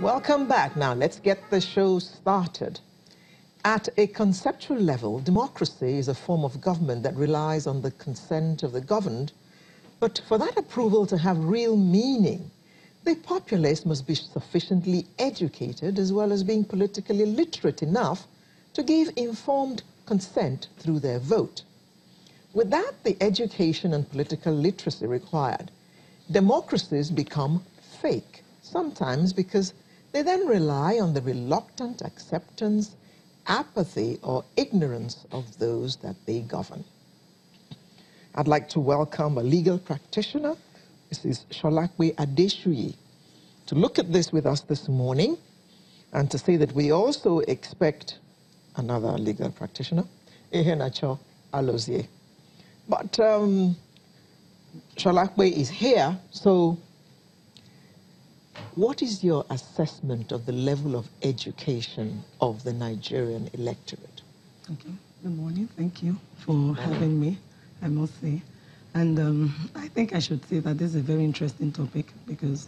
Welcome back. Now, let's get the show started. At a conceptual level, democracy is a form of government that relies on the consent of the governed. But for that approval to have real meaning, the populace must be sufficiently educated as well as being politically literate enough to give informed consent through their vote. Without the education and political literacy required, democracies become fake, sometimes because they then rely on the reluctant acceptance, apathy, or ignorance of those that they govern. I'd like to welcome a legal practitioner, Mrs. Adesuyi, to look at this with us this morning and to say that we also expect another legal practitioner, Alozie. But Sholakwe is here, so what is your assessment of the level of education of the Nigerian electorate? Okay. Good morning. Thank you for having me, I must say. And I think I should say that this is a very interesting topic because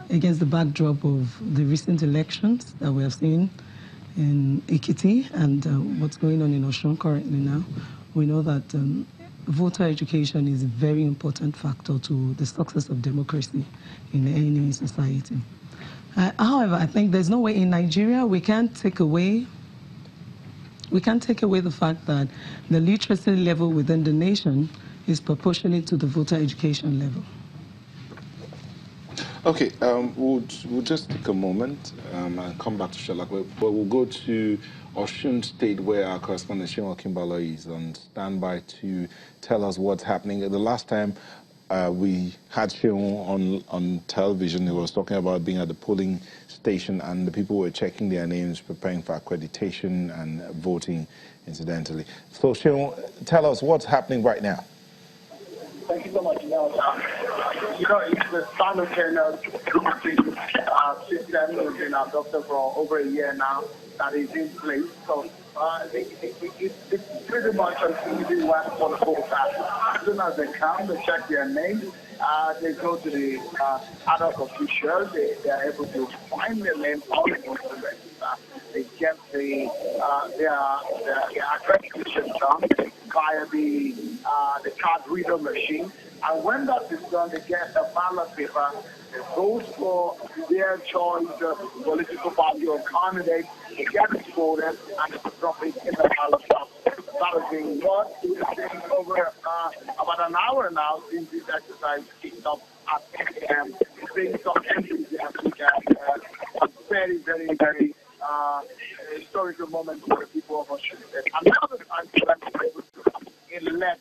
against the backdrop of the recent elections that we have seen in Ekiti and what's going on in Osun currently now, we know that voter education is a very important factor to the success of democracy in any society. However, I think there's no way in Nigeria we can't take away the fact that the literacy level within the nation is proportionate to the voter education level. Okay, we'll just take a moment and come back to Sholakwe, but we'll go to Osun State, where our correspondent Seun Okinbalo is on standby to tell us what's happening. The last time we had Seun on television, he was talking about being at the polling station and the people were checking their names, preparing for accreditation and voting, incidentally. So Seun, tell us what's happening right now. Thank you so much. It's the simultaneous system we've been adopted for over a year now that is in place. So it's pretty much an easy one for the voters. As soon as they come, they check their names. They go to the adult officials. They are able to find their name on the voter register. They get their accreditation done via the card reader machine. And when that is done, they get a ballot paper. They vote for their choice political party or candidate. They get it voted and they drop it in the ballot box. That has been what we've been over about an hour now since this exercise kicked off at 10 a.m. It's been so enthusiastic and a very, very, very historical moment for the people of Osun State. And now the time to elect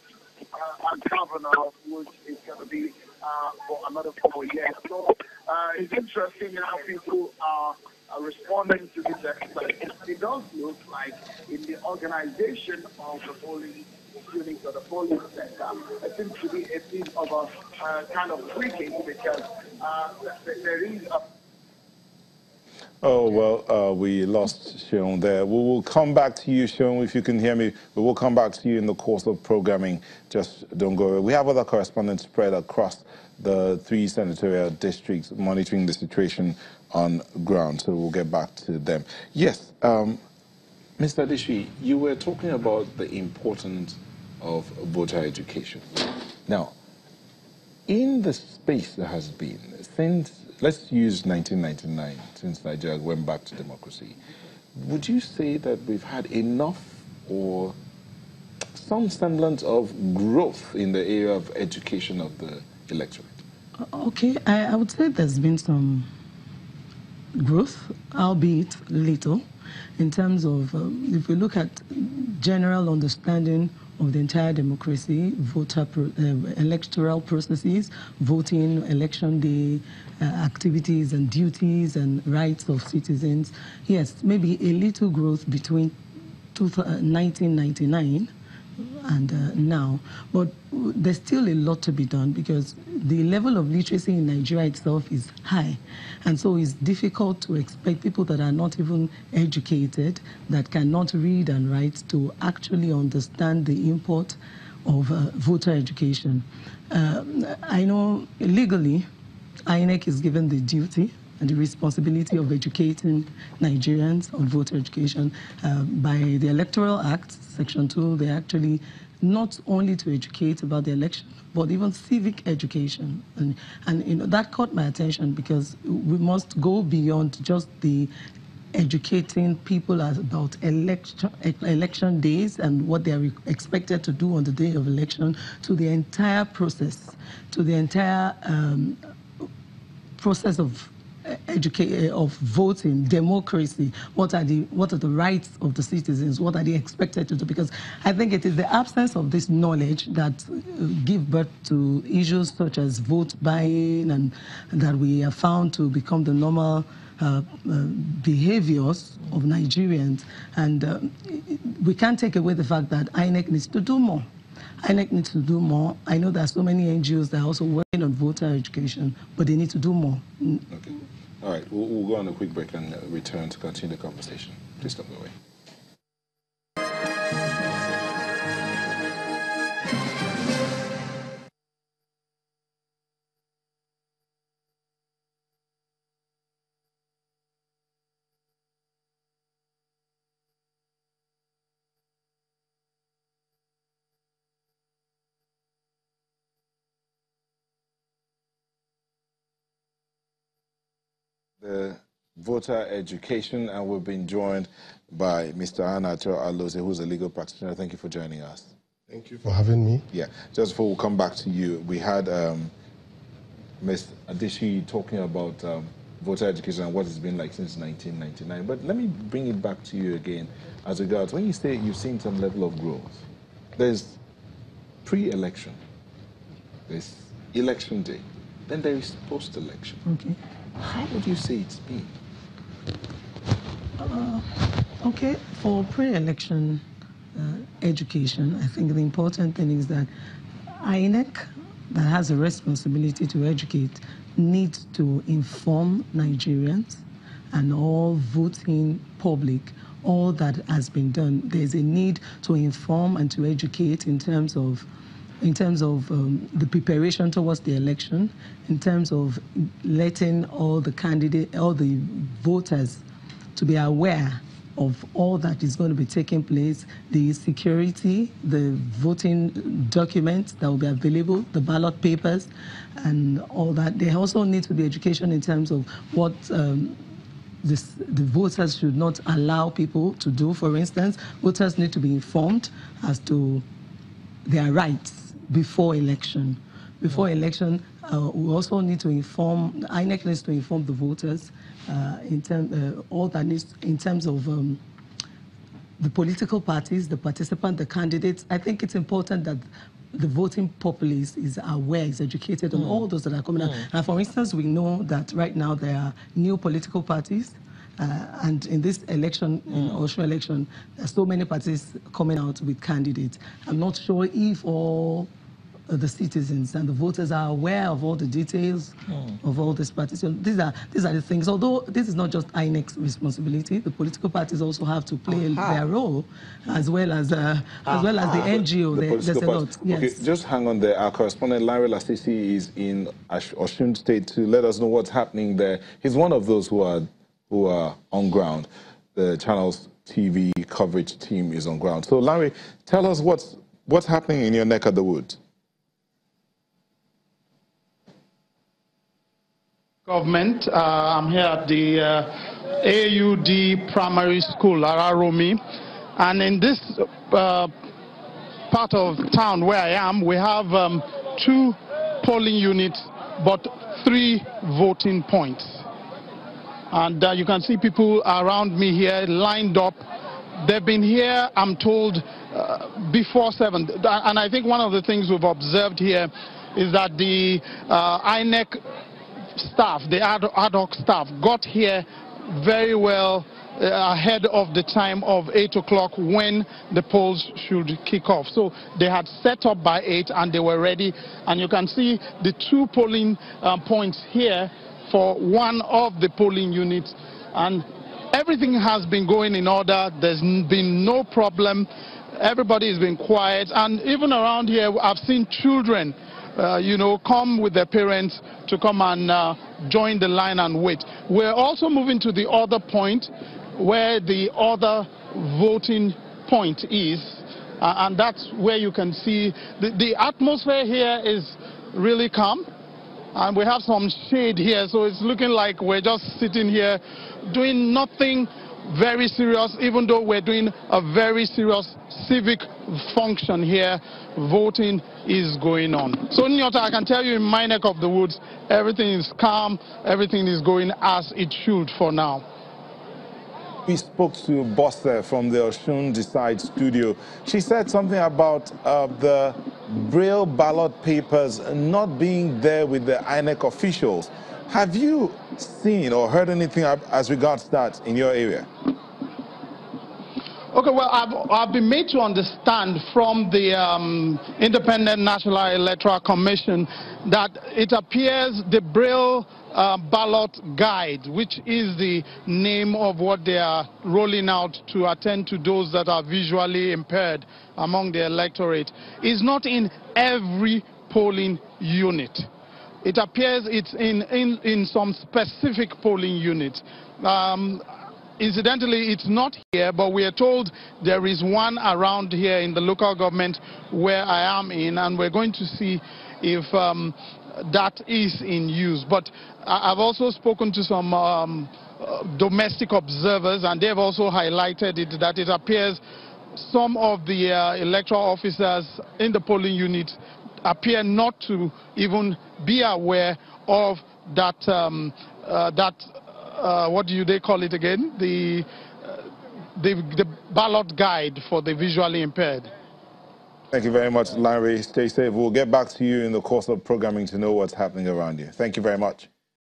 a governor, which is going to be for another 4 years. So it's interesting how people are responding to this exercise. It does look like in the organization of the polling units or the polling center, it seems to be a bit of a kind of tweaking because there is a... Oh, well, we lost Seun there. We will come back to you, Seun, if you can hear me. We will come back to you in the course of programming. Just don't go away. We have other correspondents spread across the 3 senatorial districts monitoring the situation on ground, so we'll get back to them. Yes, Mr. Adesuyi, you were talking about the importance of voter education. Now, in the space that has been since, let's use 1999, since Nigeria went back to democracy, would you say that we've had enough or some semblance of growth in the area of education of the electorate? Okay, I would say there's been some growth, albeit little, in terms of, if we look at general understanding of the entire democracy, electoral processes, voting, election day, activities and duties and rights of citizens. Yes, maybe a little growth between 1999 and now, but there's still a lot to be done because the level of literacy in Nigeria itself is high, and so it's difficult to expect people that are not even educated, that cannot read and write, to actually understand the import of voter education. I know legally INEC is given the duty and the responsibility of educating Nigerians on voter education. By the Electoral Act, Section 2, they actually not only to educate about the election, but even civic education. And you know, that caught my attention because we must go beyond just the educating people about election days and what they are expected to do on the day of election, to the entire process, to the entire process of of voting, democracy. What are the rights of the citizens? What are they expected to do? Because I think it is the absence of this knowledge that give birth to issues such as vote buying, and that we have found to become the normal behaviors of Nigerians. And we can't take away the fact that INEC needs to do more. INEC needs to do more. I know there are so many NGOs that are also working on voter education, but they need to do more. Okay. All right. We'll go on a quick break and return to continue the conversation. Please don't go away. The voter education, and we've been joined by Mr. Alozie, who's a legal practitioner. Thank you for joining us. Thank you for having me. Yeah, just before we come back to you, we had Ms. Adesuyi talking about voter education and what it's been like since 1999. But let me bring it back to you again as regards, when you say you've seen some level of growth, there's pre-election, there's election day, then there is post-election. Okay. How would you say it's been? Okay, for pre-election education, I think the important thing is that INEC, that has a responsibility to educate, needs to inform Nigerians and all voting public all that has been done. There's a need to inform and to educate in terms of the preparation towards the election, in terms of letting all the voters to be aware of all that is going to be taking place, the security, the voting documents that will be available, the ballot papers, and all that. There also needs to be education in terms of what the voters should not allow people to do. For instance, voters need to be informed as to their rights before election. Before election, we also need to inform, INEC needs to inform the voters in terms of the political parties, the participants, the candidates. I think it's important that the voting populace is aware, is educated on all those that are coming out. And for instance, we know that right now there are new political parties. And in this election, in Osho election, there are so many parties coming out with candidates. I'm not sure if all the citizens and the voters are aware of all the details of all these parties. So these are the things. Although this is not just INEC's responsibility, the political parties also have to play their role, as well as the NGO. There's a lot. Yes. Okay, just hang on there. Our correspondent Larry Lasisi is in Osun State to let us know what's happening there. He's one of those who are on ground. The channel's TV coverage team is on ground. So Larry, tell us what's happening in your neck of the woods. Government. I'm here at the AUD Primary School, Araromi, and in this part of town where I am, we have 2 polling units, but 3 voting points. And you can see people around me here lined up. They've been here, I'm told, before 7. And I think one of the things we've observed here is that the INEC staff, the ad hoc staff, got here very well ahead of the time of 8 o'clock when the polls should kick off. So they had set up by 8 and they were ready. And you can see the 2 polling points here for one of the polling units. And everything has been going in order. There's been no problem. Everybody has been quiet. And even around here, I've seen children come with their parents to come and join the line and wait. We're also moving to the other point where the other voting point is, and that's where you can see the atmosphere here is really calm, and we have some shade here, so it's looking like we're just sitting here doing nothing very serious, even though we're doing a very serious civic function here. Voting is going on. So Nyota, I can tell you in my neck of the woods, everything is calm, everything is going as it should for now. We spoke to Bosse from the Osun Decide studio. She said something about the Braille ballot papers not being there with the INEC officials. Have you seen or heard anything as regards that in your area? Okay, well, I've been made to understand from the Independent National Electoral Commission that it appears the Braille ballot guide, which is the name of what they are rolling out to attend to those that are visually impaired among the electorate, is not in every polling unit. It appears it's in some specific polling units. Incidentally, it's not here, but we are told there is one around here in the local government where I am in, and we're going to see if that is in use. But I've also spoken to some domestic observers, and they've also highlighted it, that it appears some of the electoral officers in the polling unit appear not to even be aware of that, what do they call it again? The ballot guide for the visually impaired. Thank you very much, Larry. Stay safe. We'll get back to you in the course of programming to know what's happening around you. Thank you very much.